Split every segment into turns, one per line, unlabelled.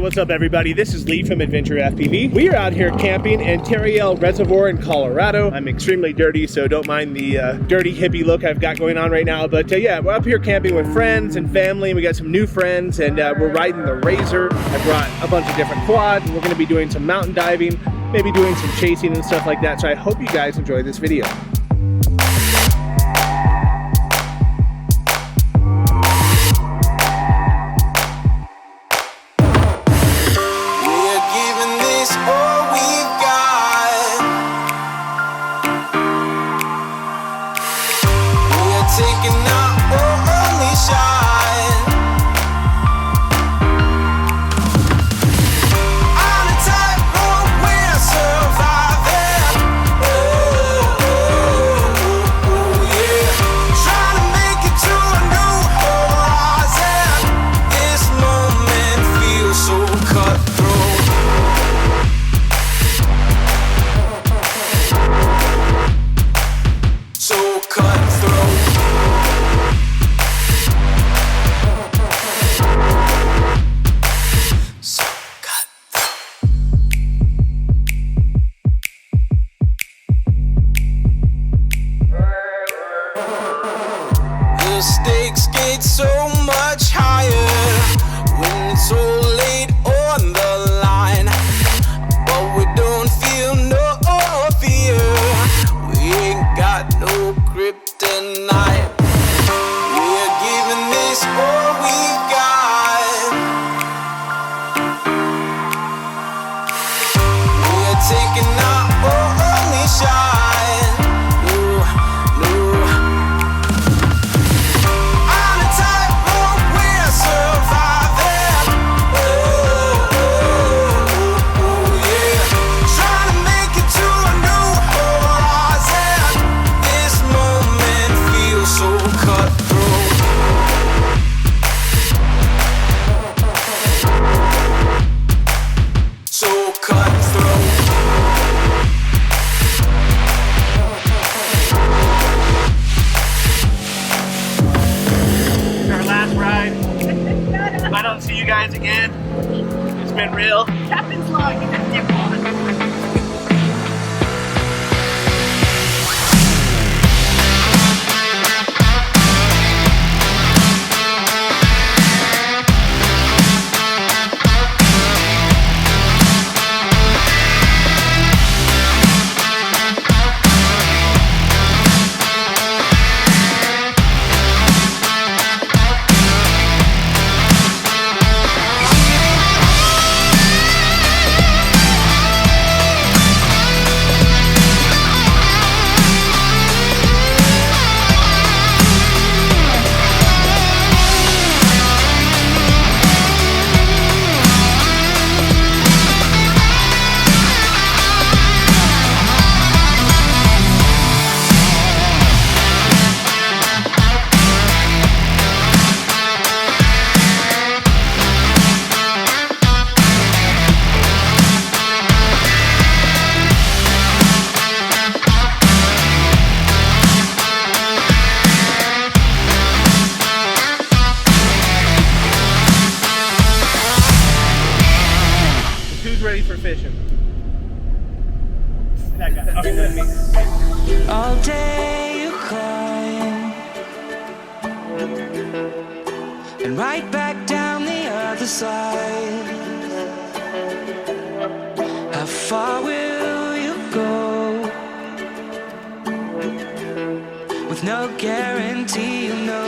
what's up everybody? This is Lee from Adventure FPV. We are out here camping in Tarryall Reservoir in Colorado. I'm extremely dirty, so don't mind the dirty hippie look I've got going on right now. But yeah, we're up here camping with friends and family. We got some new friends and we're riding the Razor. I brought a bunch of different quads. We're gonna be doing some mountain diving, maybe doing some chasing and stuff like that. So I hope you guys enjoy this video.
The stakes get so much higher when it's so late on the line, but we don't feel no fear. We ain't got no kryptonite. We're giving this all we've got. We're taking our only shot.
I don't see you guys again. It's been real.
Captain's log, it's different.
Who's ready for fishing? That guy. Okay, that's me.
All day you climb, and right back down the other side. How far will you go? With no guarantee, you know.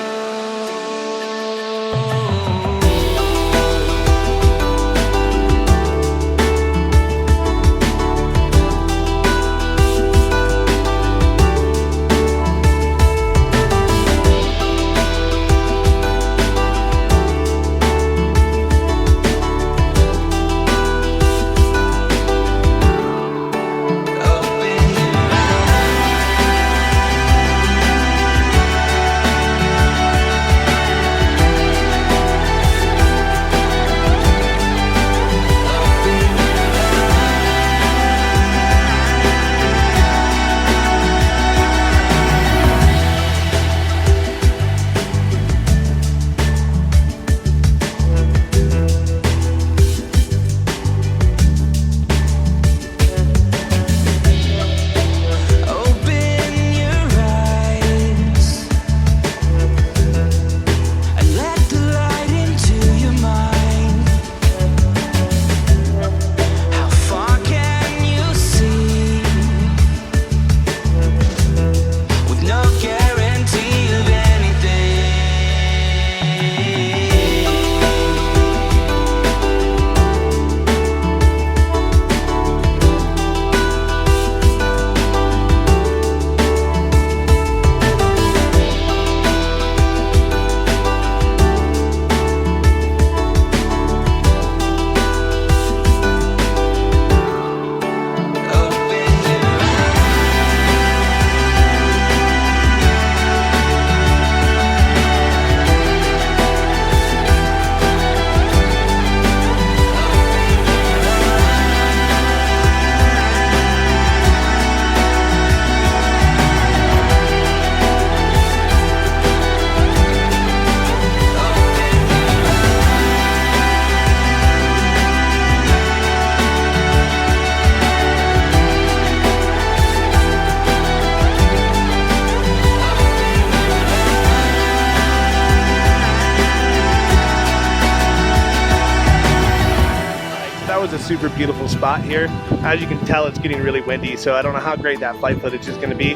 super beautiful spot here. As you can tell, it's getting really windy, so I don't know how great that flight footage is going to be.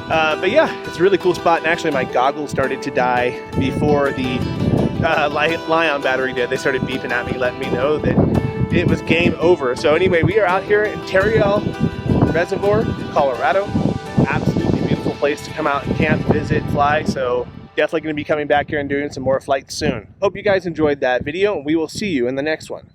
But yeah, it's a really cool spot, and actually my goggles started to die before the Li-ion battery did. They started beeping at me, letting me know that it was game over. So anyway, we are out here in Tarryall Reservoir, Colorado. Absolutely beautiful place to come out and camp, visit, fly. So definitely going to be coming back here and doing some more flights soon. Hope you guys enjoyed that video, and we will see you in the next one.